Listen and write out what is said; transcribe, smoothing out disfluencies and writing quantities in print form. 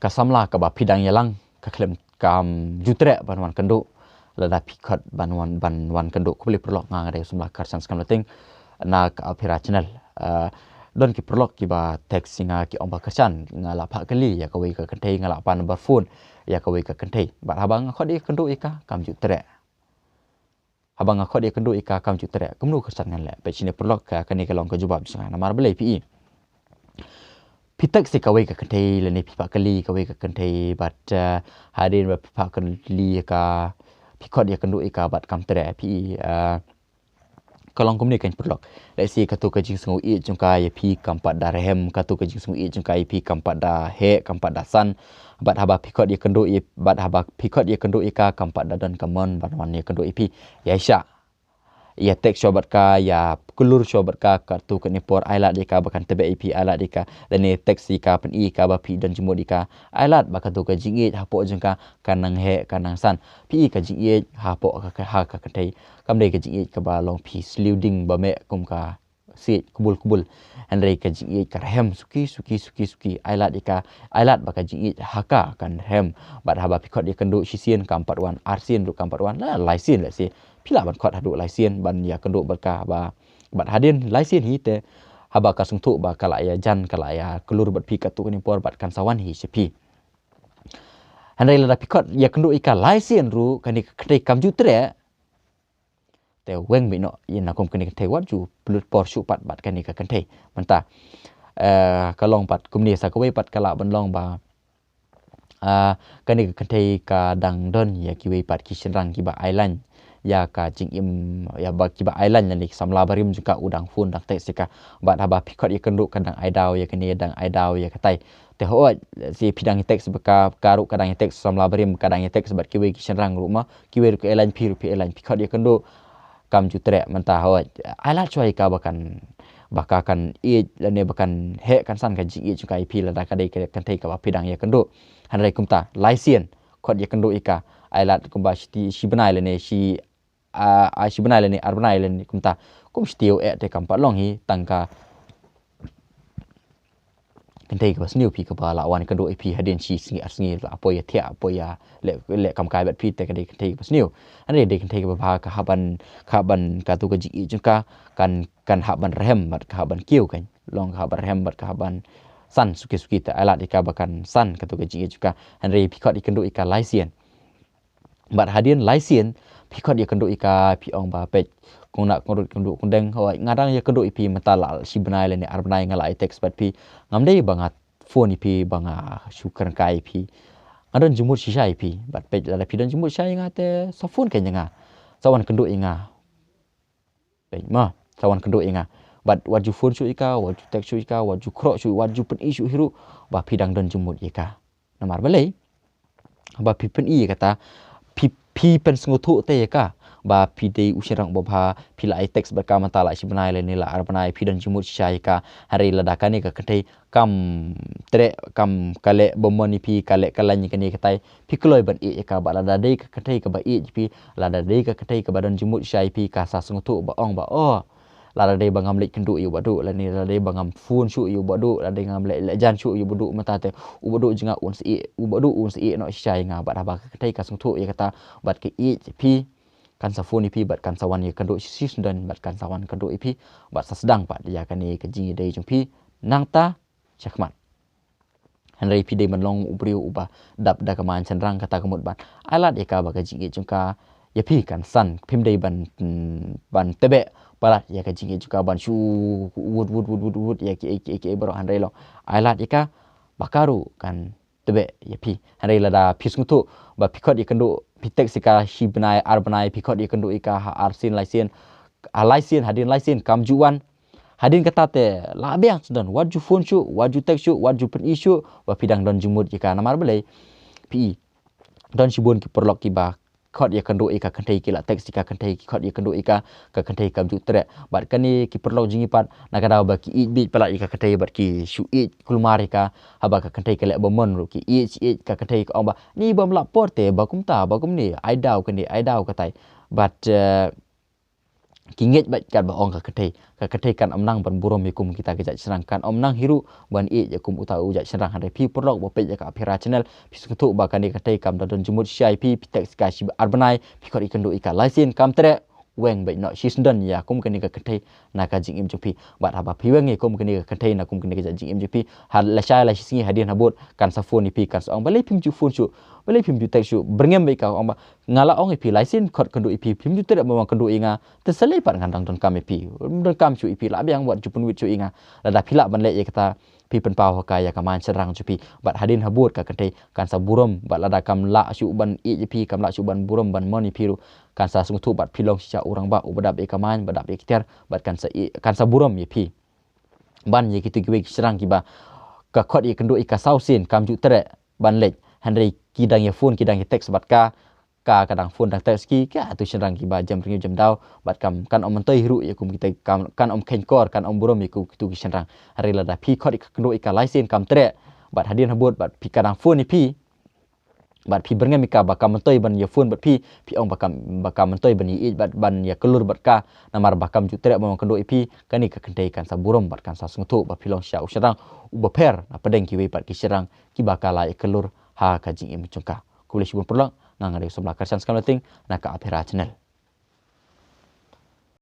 kasamla ka ba pidang yalang ka klem kam jutre banwan kendo lada pikot banwan kendo ko boleh perlok ngang ada semla karsan skam lating na ka apira channel don ki perlok ki ba teks singa ki omba karsan ngala pak kali ya ka we ka kentei ngala pa number phone ya ka we ka kentei ba habang khot di kendo ika kam jutre habang khot di kendo ika kam jutre kumnu karsan ngan le pe sini perlok ka kani ka long ka jubab singa namar belai pi pitak si kawai ka kentai lani pipak kali kawai ka kentai bat hadin ba pipak kali ka pikot ya kendu ika bat kam tere pi kalong kumni kan perlok lai si katu ka jing sungu i jungka ya pi kampat darhem katu ka jing sungu i jungka ya pi kampat da he kampat da san bat haba pikot ya kendu i bat haba pikot ya kendu ika kampat da dan kamon bat wan ya kendu i pi ya isya ya tek shobat ka ya kulur shobat ka kartu kenipor ailat dika bakan tebe ip ailat dika dan ni taksi ka pen i ka ba pi dan jumut dika ailat bakan tu ka jingit hapo jengka kanang he kanang san pi ka jingit hapo ka ha ka kantai kam dei ka jingit ka ba long pi sliding ba me kum ka sit kubul andrei ka jingit ka hem suki ailat dika ailat baka jingit haka kan hem bat haba pikot dia kenduk sisien ka 4 wan arsin ru ka 4 wan la laisin la si pila ban khot hadu laisien ban ya kenduk berkah ba bat hadin laisien hi te haba ka sungtu ba kala ya jan kala ya kelur bat pi katu ni por bat kan sawan hi sepi handai la pikot ya kenduk ika laisien ru kan ni kete kam jutre te weng mi no yin na kom kan ni te wat ju blut por shu pat bat kan ni ka kan te manta kalong pat kum ni sa ka we pat kala ban long ba kan ni ka te ka dang don ya ki we pat ki shenrang ki ba island ya ka jing im ya ba ki ba island ni samla barim juga udang fun dak te sika bat haba pikot ya kenduk kadang aidau ya kini dang aidau ya katai te ho si pidang tek sebaka karuk kadang tek samla barim kadang tek sebat ki we ki shenrang rumah ki we ke island pi island pikot ya kenduk kam jutre mentah ho ailat choi ka bakan bakakan i lane bakan he kan san ka jing i juga ip la kadai kan te ka ba pidang ya kenduk hanrai kumta laisien khot ya kenduk ika ailat kumba si benai lane si si benai lane arbenai lane kumta kum stio te kampat long hi tangka kentai ka sniu pi ka ba lawan ka do ip hadin si singi asngi apo ya thia apo ya le kam kai bat pi te ka de kentai ka sniu ane de kentai ka ba ka haban ka tu ka ji juka kan haban rehem bat ka haban kiu kan long ka haban rehem bat ka haban san suki ta alat ika bakan san ka tu ka ji juka ane pikot ikendu ika laisien bat hadin laisien pikot ya kenduk ika pi ong ba pet kung nak kenduk kundeng ho ngadang ya kenduk ipi metala si benai le ni arbenai ngala itex bat pi ngamdei bangat phone ipi banga syukur kai ipi ngadon jumut sisa ipi bat pet la pi dan jumut sai ngate sa phone kan nga sawan kenduk inga pet ma sawan kenduk inga bat waju phone su ika waju text su ika waju krok su waju pen isu hiru ba pidang dan jumut ika namar balai ba pi pen i kata pi pen sengutu te ka ba pi de usirang bobha pila itex berka matala si benai le nila arbanai pi dan jumut syai ka hari ladakani ka kentai kam tre kam kale bomoni pi kale kalani kani katai pi kloi ban e ka ba lada de ka kentai ka ba e pi lada de ka kentai ka badan jumut syai pi ka sa sengutu ba ong ba oh lada de bangam lek kendu yu badu la ni lada de bangam fun su yu badu lada de ngam lek jan su yu badu mata te u badu jinga un si u badu un si no syai nga ba ba ka kentai ka sengutu ya kata bat ke e pi kan sa phone ipi bat kan sawan ye kenduk sis dan bat kan sawan kenduk ipi bat sa sedang pat dia kan ni ke jingi dei jungpi nangta chakmat hanrei pi dei manlong ubriu uba dap da kaman chenrang kata kemut ban alat ye ka ba ka jingi jungka ye pi kan san pim dei ban tebe balat ye ka jingi jungka ban shu wood ye ki baro hanrei lo alat ye ka bakaru kan tebe ye pi hanrei lada pisngutu ba pikot ye kenduk pitek sika hibnai arbenai pikot ye kenduk ika arsin laisien laisien hadin laisien kamjuan hadin kata te labiang sedan waju phone shu waju text shu waju pen isu wa pidang don jumut ika namar belai pi don sibun ki perlok ki ba khot ye kenduk ika kentai ki la text ika kentai ki khot ye kenduk ika ka kentai kamjutre bat kani ki perlok jingi pat nakada ba ki bit pala ika kentai bat ki shu kulmar ika haba ka kentai ke lek bomon ru ki ka kentai ka omba ni bom lapor te ba kumta ba kum ni aidau kani aidau katai bat Kinget bat kan ba ong ka ketei kan omnang ban burom yakum kita ke serang kan omnang hiru ban yakum utau jak serang hade pi porlok bo pe ka Aphira channel pi sukutu ba kan ketei kam dadon jumut CIP pi tek ska si arbanai pi kor ikendu ika license kam tre weng bai no sisdan ya kum kan ka ketei na ka jing MJP bat haba pi weng yakum kan ka ketei na kum kan ka jing MJP hal la shay la singi hadian habut kan sa phone pi kan sa ong balai pim ju phone chu balai pim ju tek chu berngem bai ka ong ngala ong pi license khot kendu pi pim ju tere bawang kendu inga terselai pat ngandang don kami pi don kam chu pi la biang buat jupun wit chu inga la pila ban le kata pi pen pau ka ya kaman serang chu pi bat hadin habut ka kete kan sa burom bat lada kam la chu ban pi kam la chu ban burom ban moni pi kan sa sung tu bat pilong sya urang ba ubadap e kaman badap e kiter bat kan sa burom ye pi ban ye kitu giwe serang kiba ka khot ye kendu ika sausin kam ju tere ban le Henry kidang ye phone kidang ye teks bat ka kadang phone dak teski ka tu serang ki ba jam ringi jam dau bat kam kan om mentoi hiru ya kum kita kan om kenkor kan om burom iku tu ki serang hari lada pi khot ikno ika license kam tre bat hadin habut bat pi kadang phone ni pi bat pi berngam ika ba kam mentoi ban ye phone bat pi ong bakam mentoi ban i bat ban ya kelur bat ka namar bakam ju tre bang kendo ipi kan ika kendai kan sa burom bat kan sa sungtu ba pilong sya usarang ubaper na pedeng ki we bat ki serang ki bakala kelur ha ka jing im chungka kulish bun perlang ngangare sebelah kersan sekam leting nak Aphira channel.